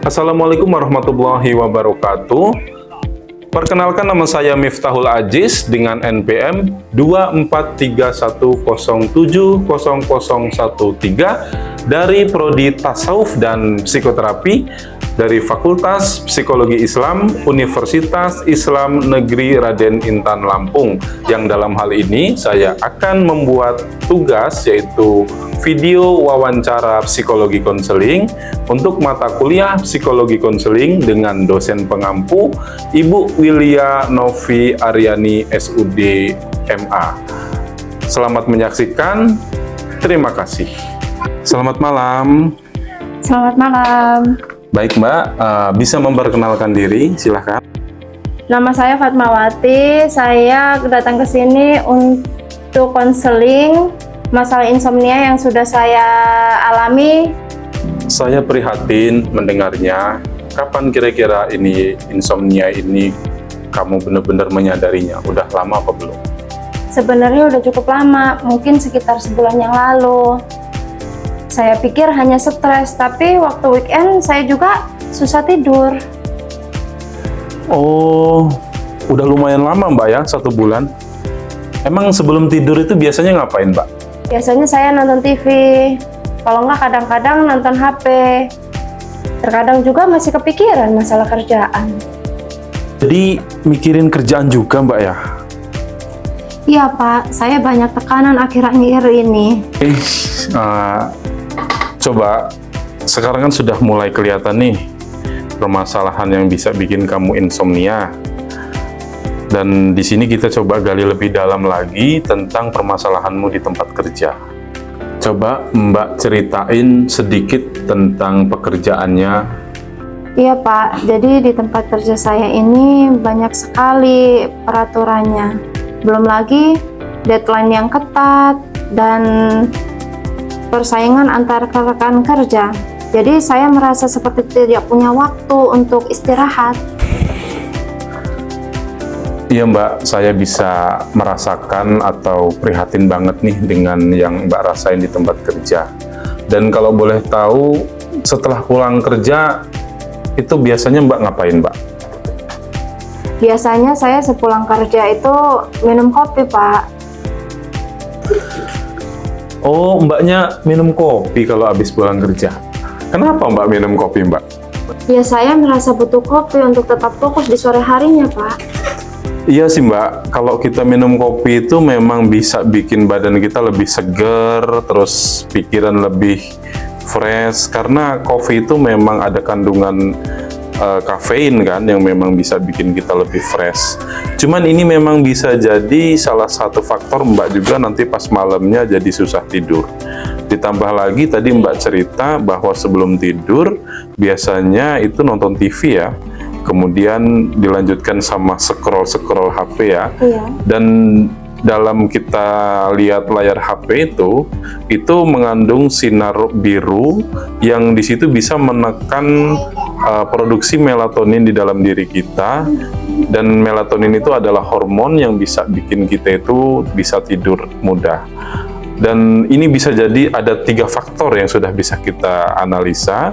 Assalamualaikum warahmatullahi wabarakatuh. Perkenalkan, nama saya Miftahul Aziz dengan NPM 24310700013 dari Prodi Tasawuf dan Psikoterapi dari Fakultas Psikologi Islam Universitas Islam Negeri Raden Intan Lampung, yang dalam hal ini saya akan membuat tugas yaitu video wawancara psikologi konseling untuk mata kuliah psikologi konseling dengan dosen pengampu Ibu Wilya Novi Aryani SUD MA. Selamat menyaksikan, terima kasih. Selamat malam. Selamat malam. Baik Mbak, bisa memperkenalkan diri, silahkan. Nama saya Fatmawati. Saya datang ke sini untuk konseling masalah insomnia yang sudah saya alami. Saya prihatin mendengarnya. Kapan kira-kira ini insomnia ini kamu benar-benar menyadarinya? Udah lama apa belum? Sebenarnya udah cukup lama, mungkin sekitar sebulan yang lalu. Saya pikir hanya stres, tapi waktu weekend saya juga susah tidur. Oh, udah lumayan lama Mbak ya, 1 bulan. Emang sebelum tidur itu biasanya ngapain Mbak? Biasanya saya nonton TV, kalau nggak kadang-kadang nonton HP. Terkadang juga masih kepikiran masalah kerjaan. Jadi mikirin kerjaan juga Mbak ya? Iya Pak, saya banyak tekanan akhir-akhir ini. Coba, sekarang kan sudah mulai kelihatan nih permasalahan yang bisa bikin kamu insomnia. Dan di sini kita coba gali lebih dalam lagi tentang permasalahanmu di tempat kerja. Coba Mbak ceritain sedikit tentang pekerjaannya. Iya Pak, jadi di tempat kerja saya ini banyak sekali peraturannya. Belum lagi deadline yang ketat dan persaingan antar rekan kerja. Jadi saya merasa seperti tidak punya waktu untuk istirahat. Iya Mbak, saya bisa merasakan atau prihatin banget nih dengan yang Mbak rasain di tempat kerja. Dan kalau boleh tahu, setelah pulang kerja, itu biasanya Mbak ngapain Mbak? Biasanya saya sepulang kerja itu minum kopi Pak. Oh, Mbaknya minum kopi kalau habis pulang kerja. Kenapa Mbak minum kopi Mbak? Ya saya merasa butuh kopi untuk tetap fokus di sore harinya Pak. Iya sih Mbak, kalau kita minum kopi itu memang bisa bikin badan kita lebih seger, terus pikiran lebih fresh, karena kopi itu memang ada kandungan kafein kan, yang memang bisa bikin kita lebih fresh. Cuman ini memang bisa jadi salah satu faktor Mbak juga nanti pas malamnya jadi susah tidur. Ditambah lagi tadi Mbak cerita bahwa sebelum tidur biasanya itu nonton TV ya, kemudian dilanjutkan sama scroll HP ya. Iya. Dan dalam kita lihat layar HP itu mengandung sinar biru yang di situ bisa menekan produksi melatonin di dalam diri kita, dan melatonin itu adalah hormon yang bisa bikin kita itu bisa tidur mudah. Dan ini bisa jadi ada 3 faktor yang sudah bisa kita analisa: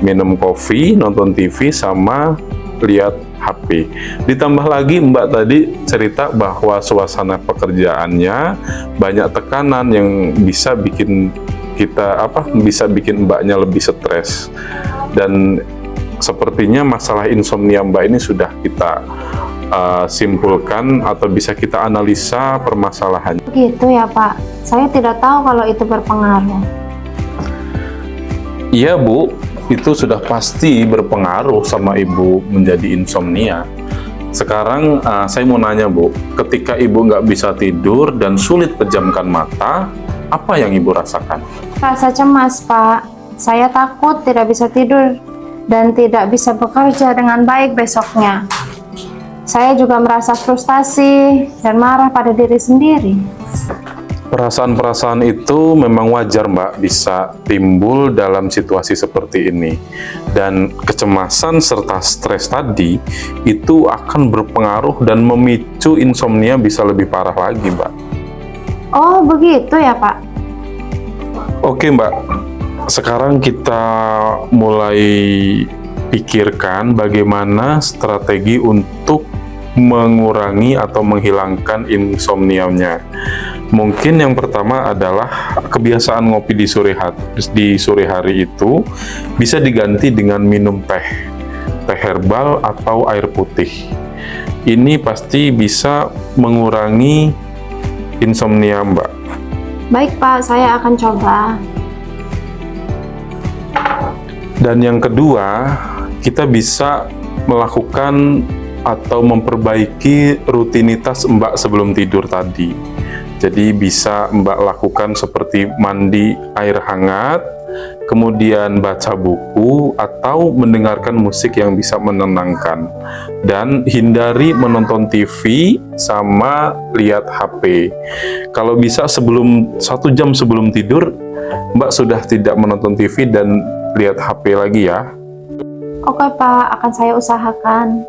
minum kopi, nonton TV, sama lihat HP. Ditambah lagi Mbak tadi cerita bahwa suasana pekerjaannya banyak tekanan yang bisa bikin kita bisa bikin Mbaknya lebih stres. Dan sepertinya masalah insomnia Mbak ini sudah kita simpulkan atau bisa kita analisa permasalahannya. Gitu ya Pak, saya tidak tahu kalau itu berpengaruh. Iya Bu, itu sudah pasti berpengaruh sama Ibu menjadi insomnia. Sekarang saya mau nanya Bu, ketika Ibu nggak bisa tidur dan sulit pejamkan mata, apa yang Ibu rasakan? Rasa cemas Pak, saya takut tidak bisa tidur dan tidak bisa bekerja dengan baik besoknya. Saya juga merasa frustasi dan marah pada diri sendiri. Perasaan-perasaan itu memang wajar Mbak, bisa timbul dalam situasi seperti ini. Dan kecemasan serta stres tadi itu akan berpengaruh dan memicu insomnia bisa lebih parah lagi Mbak. Oh begitu ya Pak? Oke Mbak, sekarang kita mulai pikirkan bagaimana strategi untuk mengurangi atau menghilangkan insomnia-nya. Mungkin yang pertama adalah kebiasaan ngopi di sore hari itu bisa diganti dengan minum teh herbal atau air putih. Ini pasti bisa mengurangi insomnia, Mbak. Baik Pak, saya akan coba. Dan yang kedua, kita bisa melakukan atau memperbaiki rutinitas Mbak sebelum tidur tadi. Jadi bisa Mbak lakukan seperti mandi air hangat, kemudian baca buku atau mendengarkan musik yang bisa menenangkan. Dan hindari menonton TV sama lihat HP. Kalau bisa 1 jam sebelum tidur, Mbak sudah tidak menonton TV dan lihat HP lagi ya. Oke Pak, akan saya usahakan.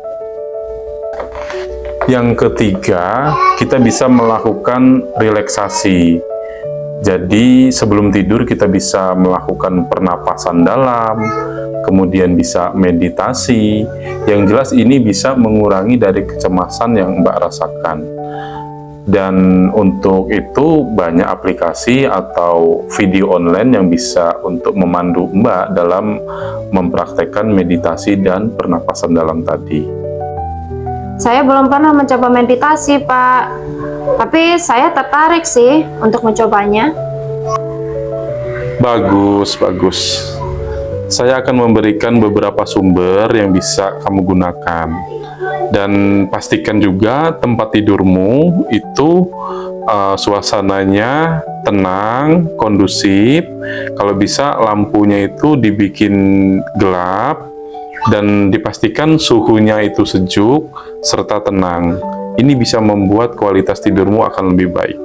Yang ketiga, kita bisa melakukan relaksasi. Jadi sebelum tidur kita bisa melakukan pernapasan dalam, kemudian bisa meditasi. Yang jelas ini bisa mengurangi dari kecemasan yang Mbak rasakan. Dan untuk itu banyak aplikasi atau video online yang bisa untuk memandu Mbak dalam mempraktekkan meditasi dan pernapasan dalam tadi. Saya belum pernah mencoba meditasi, Pak. Tapi saya tertarik sih untuk mencobanya. Bagus, bagus. Saya akan memberikan beberapa sumber yang bisa kamu gunakan. Dan pastikan juga tempat tidurmu itu suasananya tenang, kondusif. Kalau bisa lampunya itu dibikin gelap. Dan dipastikan suhunya itu sejuk serta tenang. Ini bisa membuat kualitas tidurmu akan lebih baik.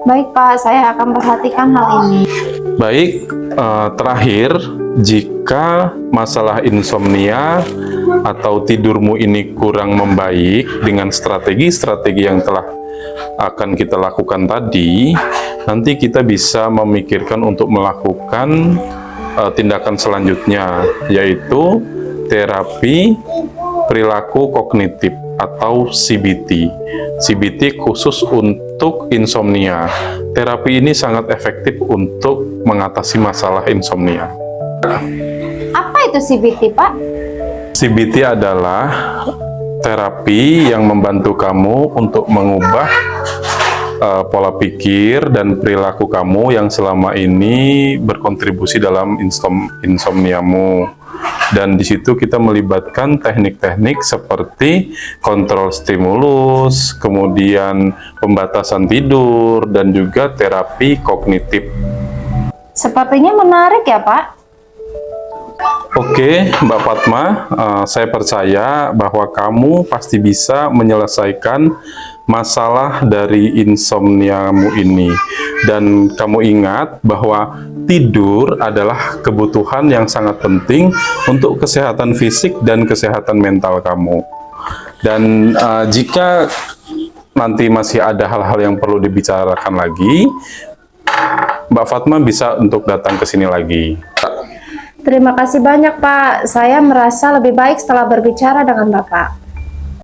Baik Pak, saya akan perhatikan hal ini. Baik, terakhir, jika masalah insomnia atau tidurmu ini kurang membaik dengan strategi-strategi yang telah akan kita lakukan tadi, nanti kita bisa memikirkan untuk melakukan tindakan selanjutnya, yaitu terapi perilaku kognitif atau CBT. CBT khusus untuk insomnia. Terapi ini sangat efektif untuk mengatasi masalah insomnia. Apa itu CBT, Pak? CBT adalah terapi yang membantu kamu untuk mengubah pola pikir dan perilaku kamu yang selama ini berkontribusi dalam insomniamu. Dan di situ kita melibatkan teknik-teknik seperti kontrol stimulus, kemudian pembatasan tidur, dan juga terapi kognitif. Sepertinya menarik ya, Pak. Oke, Mbak Fatma, saya percaya bahwa kamu pasti bisa menyelesaikan masalah dari insomniamu ini. Dan kamu ingat bahwa tidur adalah kebutuhan yang sangat penting untuk kesehatan fisik dan kesehatan mental kamu. Dan jika nanti masih ada hal-hal yang perlu dibicarakan lagi, Mbak Fatma bisa untuk datang ke sini lagi. Terima kasih banyak, Pak. Saya merasa lebih baik setelah berbicara dengan Bapak.